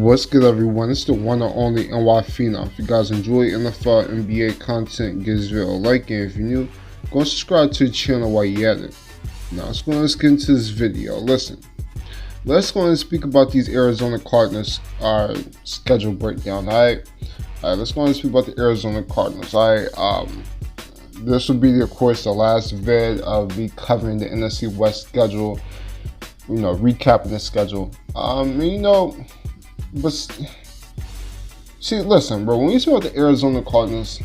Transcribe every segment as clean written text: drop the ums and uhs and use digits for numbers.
What's good, everyone? It's the one and only NY Phenom. If you guys enjoy NFL NBA content, give this video a like, and if you're new, go and subscribe to the channel while you're at it. Now, let's get into this video. Listen, let's go and speak about these Arizona Cardinals schedule breakdown. Alright, let's go and speak about the Arizona Cardinals. This will be, of course, the last vid of me covering the NFC West schedule. Recapping the schedule. But see, listen, bro. When you talk about the Arizona Cardinals,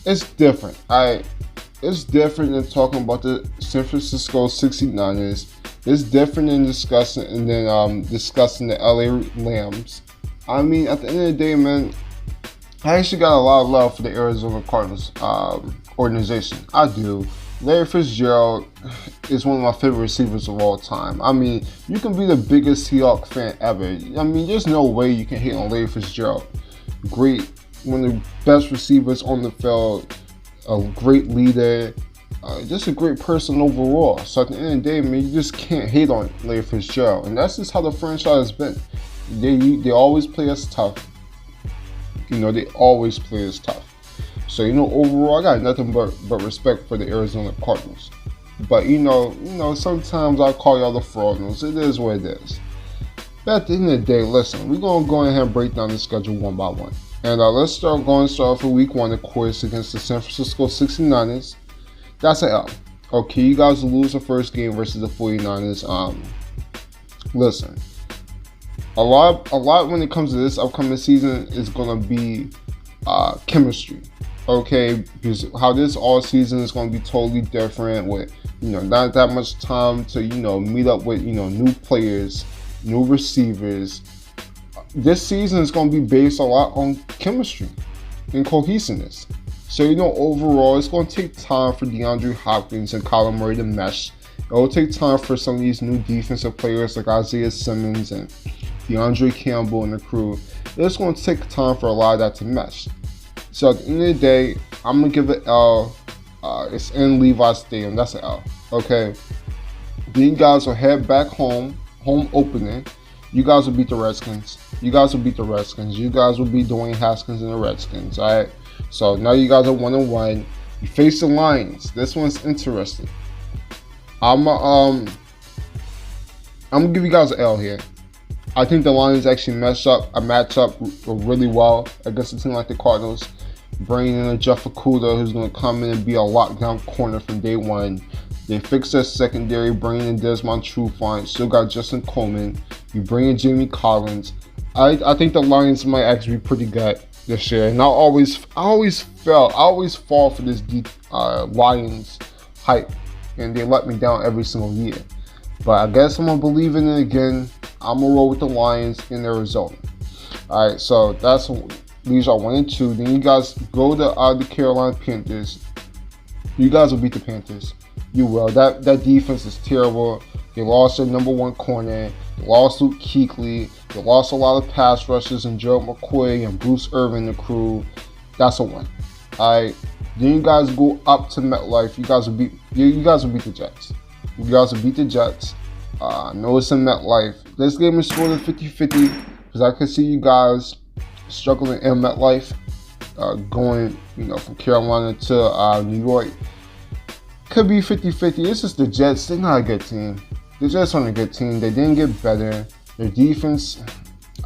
it's different. It's different than talking about the San Francisco 69ers. It's different than discussing the LA Rams. At the end of the day, man, I actually got a lot of love for the Arizona Cardinals organization. I do. Larry Fitzgerald is one of my favorite receivers of all time. You can be the biggest Seahawks fan ever. There's no way you can hate on Larry Fitzgerald. Great, one of the best receivers on the field, a great leader, just a great person overall. So at the end of the day, you just can't hate on Larry Fitzgerald. And that's just how the franchise has been. They always play us tough. They always play us tough. So, overall, I got nothing but respect for the Arizona Cardinals. But, sometimes I call y'all the fraudulents. It is what it is. But at the end of the day, listen, we're going to go ahead and break down the schedule one by one. And let's start off for week 1, of course, against the San Francisco 69ers. That's an L. Okay, you guys will lose the first game versus the 49ers. Listen, a lot when it comes to this upcoming season is going to be chemistry. Okay, because how this all season is going to be totally different with, not that much time to, meet up with, new players, new receivers. This season is going to be based a lot on chemistry and cohesiveness. So, overall, it's going to take time for DeAndre Hopkins and Kyler Murray to mesh. It will take time for some of these new defensive players like Isaiah Simmons and DeAndre Campbell and the crew. It's going to take time for a lot of that to mesh. So at the end of the day, I'm going to give it L. It's in Levi Stadium. That's an L. Okay. Then you guys will head back home opening. You guys will beat the Redskins. You guys will beat Dwayne Haskins and the Redskins. All right. So now you guys are 1-1. You face the Lions. This one's interesting. I'm going to give you guys an L here. I think the Lions actually match up really well against a team like the Cardinals. Bringing in a Jeff Okudah, who's going to come in and be a lockdown corner from day one. They fix their secondary, bringing in Desmond Trufant. Still got Justin Coleman. You bring in Jamie Collins. I think the Lions might actually be pretty good this year. And I always fall for this Lions hype, and they let me down every single year. But I guess I'm gonna believe in it again. I'm gonna roll with the Lions in Arizona. All right, so these are 1 and 2. Then you guys go to the Carolina Panthers. You guys will beat the Panthers. You will. That defense is terrible. They lost their number 1 corner. They lost Luke Kuechly. They lost a lot of pass rushers and Gerald McCoy and Bruce Irvin and the crew. That's a win. All right. Then you guys go up to MetLife. You guys will beat the Jets. You guys will beat the Jets. I know it's in MetLife. This game is sort of 50-50 because I can see you guys struggling in MetLife, going from Carolina to New York. Could be 50-50. It's just the Jets. They're not a good team. The Jets aren't a good team. They didn't get better. Their defense,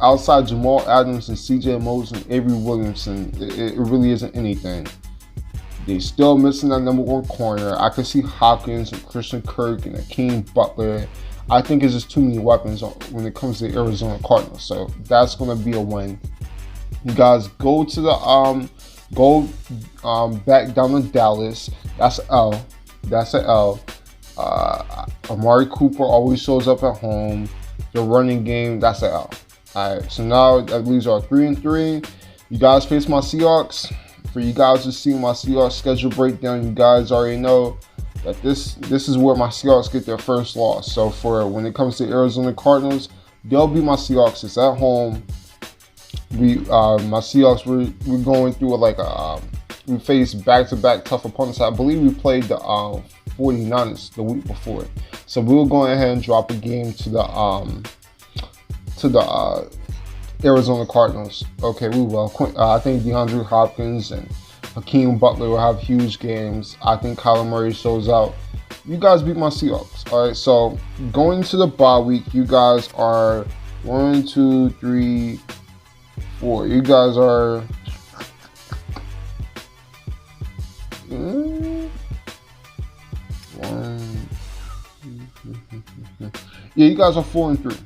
outside Jamal Adams and C.J. Mosley and Avery Williamson, it really isn't anything. They still missing that number 1 corner. I can see Hopkins and Christian Kirk and Akeem Butler. I think it's just too many weapons when it comes to the Arizona Cardinals. So that's going to be a win. You guys go to the back down to Dallas. That's an L. That's an L. Amari Cooper always shows up at home. The running game, that's an L. All right. So now that leaves our 3 and 3. You guys face my Seahawks. For you guys to see my Seahawks schedule breakdown, you guys already know that this is where my Seahawks get their first loss. So for when it comes to Arizona Cardinals, they'll be my Seahawks. It's at home. My Seahawks, we're going through we faced back-to-back tough opponents. I believe we played the 49ers the week before. So we were going ahead and drop a game to the Arizona Cardinals. Okay, we will. I think DeAndre Hopkins and Hakeem Butler will have huge games. I think Kyler Murray shows out. You guys beat my Seahawks. All right, so going to the bye week, you guys are 1, 2, 3, 4. You guys are. Yeah, you guys are 4-3.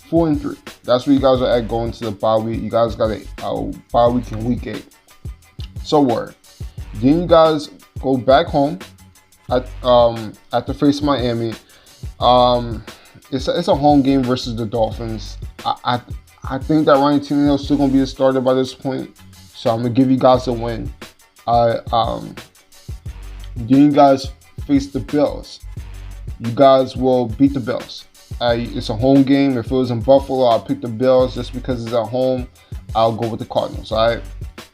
4-3. That's where you guys are at going to the bye week. You guys got a bye week in week 8. So word. Then you guys go back home at to face Miami. It's a home game versus the Dolphins. I think that Ryan Tannehill is still gonna be a starter by this point. So I'm gonna give you guys a win. Then you guys face the Bills. You guys will beat the Bills. It's a home game. If it was in Buffalo, I'll pick the Bills just because it's at home. I'll go with the Cardinals. All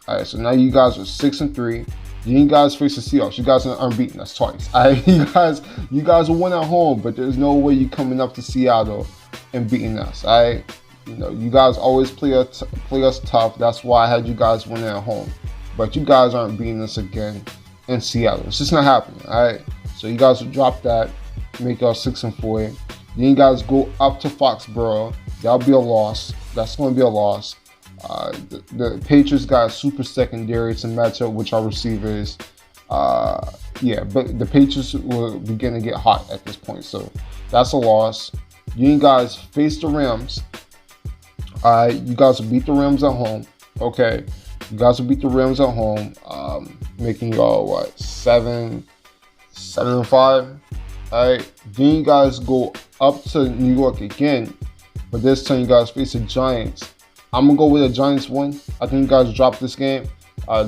right. So now you guys are 6-3. Then you guys face the Seahawks. You guys are unbeaten. That's twice. All right. You guys will win at home, but there's no way you coming up to Seattle and beating us. All right. You guys always play us tough. That's why I had you guys winning at home. But you guys aren't beating us again in Seattle. It's just not happening. All right. So you guys will drop that, make y'all 6-4. Then you guys go up to Foxborough. That'll be a loss. That's going to be a loss. The Patriots got a super secondary to match up with our receivers. But the Patriots will begin to get hot at this point. So that's a loss. You guys face the Rams. You guys will beat the Rams at home. Okay. You guys will beat the Rams at home. Making y'all, 7-5? Alright, then you guys go up to New York again, but this time you guys face the Giants. I'm going to go with the Giants win. I think you guys drop this game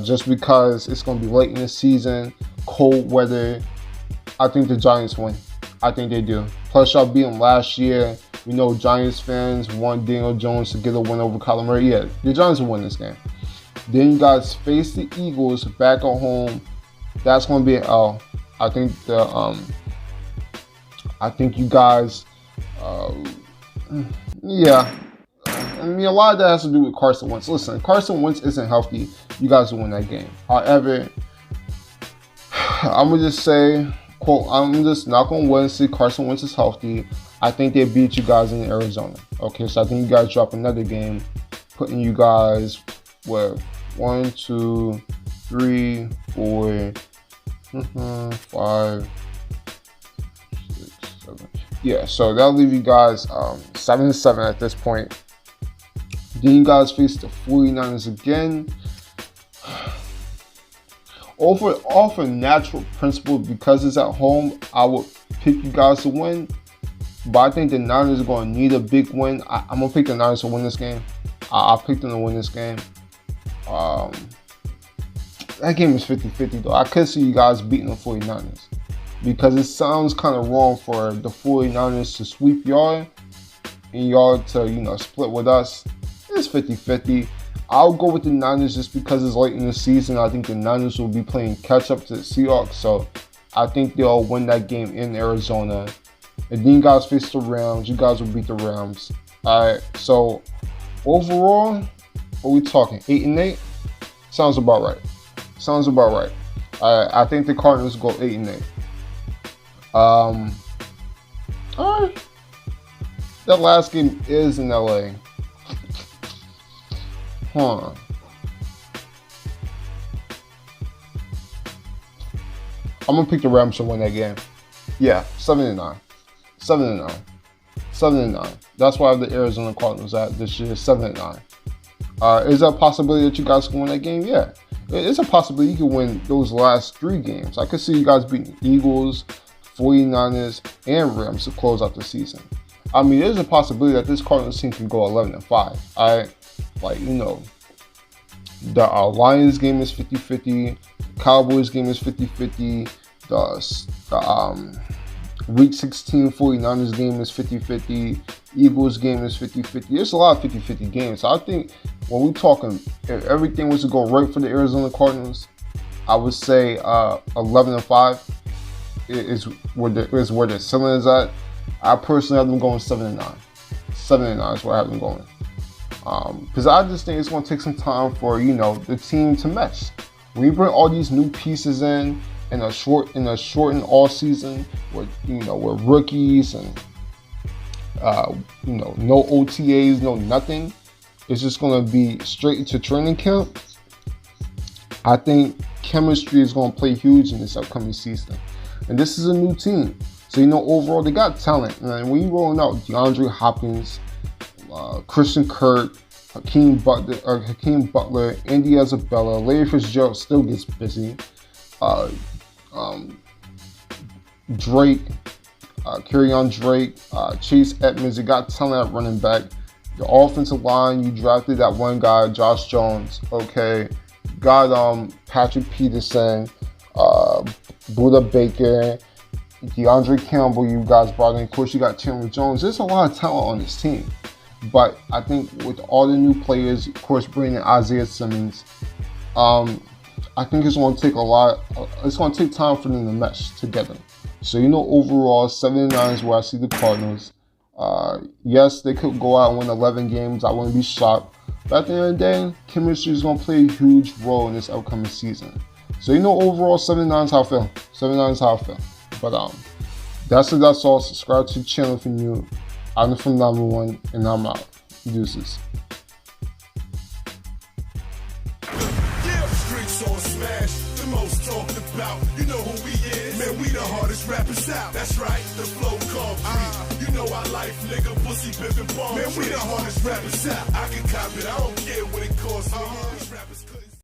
just because it's going to be late in the season, cold weather. I think the Giants win. I think they do. Plus, y'all beat them last year. We know Giants fans want Daniel Jones to get a win over Kyler Murray. Yeah, the Giants will win this game. Then you guys face the Eagles back at home. That's going to be an L. I think you guys, a lot of that has to do with Carson Wentz. Listen, Carson Wentz isn't healthy. You guys will win that game. However, I'm going to just say, quote, I'm just not going to win and see Carson Wentz is healthy. I think they beat you guys in Arizona. Okay, so I think you guys drop another game, putting you guys, 1, 2, 3, 4, 5, 6, 7. Yeah, so that'll leave you guys 7-7 at this point. Then you guys face the 49ers again. Off a natural principle, because it's at home, I would pick you guys to win. But I think the Niners are going to need a big win. I'm going to pick the Niners to win this game. I'll pick them to win this game. That game is 50-50 though. I could see you guys beating the 49ers because it sounds kind of wrong for the 49ers to sweep y'all and y'all to, split with us. It's 50-50. I'll go with the Niners just because it's late in the season. I think the Niners will be playing catch up to the Seahawks, so I think they'll win that game in Arizona. And then you guys face the Rams. You guys will beat the Rams. All right, so overall, what are we talking? 8-8? Sounds about right. I think the Cardinals go 8-8. All right. That last game is in LA. I'm gonna pick the Rams to win that game. Yeah, 7-9. 7-9. That's why I have the Arizona Cardinals at this year, 7-9. Is there a possibility that you guys can win that game? Yeah. It's a possibility you can win those last 3 games. I could see you guys beating Eagles, 49ers, and Rams to close out the season. I mean, there's a possibility that this Cardinals team can go 11-5. The Lions game is 50-50. Cowboys game is 50-50. The Week 16 49ers game is 50-50. Eagles game is 50-50. There's a lot of 50-50 games. So I think when we're talking, if everything was to go right for the Arizona Cardinals, I would say 11-5 is where the ceiling is at. I personally have them going 7-9. 7-9 is where I have them going. Because I just think it's going to take some time for the team to mesh. When you bring all these new pieces in a shortened all season with with rookies and no OTAs, no nothing, it's just going to be straight into training camp. I think chemistry is going to play huge in this upcoming season, and this is a new team, so overall they got talent. And when you rolling out DeAndre Hopkins, Christian Kirk, Hakeem Butler, Andy Isabella, Larry Fitzgerald still gets busy. Drake, Kerryon Drake, Chase Edmonds. You got talent at running back. The offensive line, you drafted that one guy, Josh Jones. Okay, got Patrick Peterson, Buda Baker, DeAndre Campbell. You guys brought in. Of course, you got Chandler Jones. There's a lot of talent on this team. But I think with all the new players, of course, bringing in Isaiah Simmons, I think it's going to take it's going to take time for them to mesh together. So, overall, 7-9 is where I see the Cardinals. Yes, they could go out and win 11 games. I wouldn't be shocked. But at the end of the day, chemistry is going to play a huge role in this upcoming season. So, overall, 7-9 is how I feel. 7-9 is how I feel. But that's all. Subscribe to the channel if you're new. I'm from number one, and I'm out. Deuces. Streets on smash, the most talked about. You know who we is. Man, we the hardest rappers out. That's right, the flow concrete. You know our life, nigga, pussy, pimpin' bomb. Man, we the hardest rappers out. I can cop it, I don't care what it costs me. These rappers